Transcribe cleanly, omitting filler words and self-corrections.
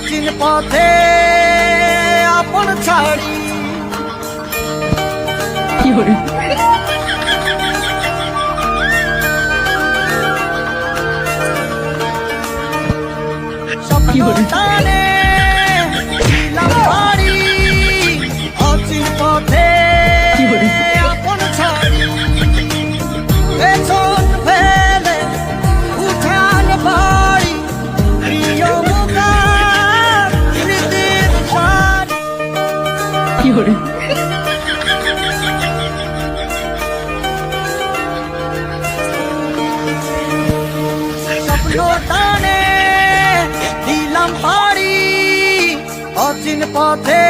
অচিন পথে আপন ছাড়ি স্বপ্ন টানে দিলাম বাড়ি অচিন পথে আপন ছাড়ি পেছন ফেলে উঠান বাড়ি প্রিয় মুখার স্মৃতির সারি স্বপ্ন টানে দিলাম বাড়ি অচিন পথে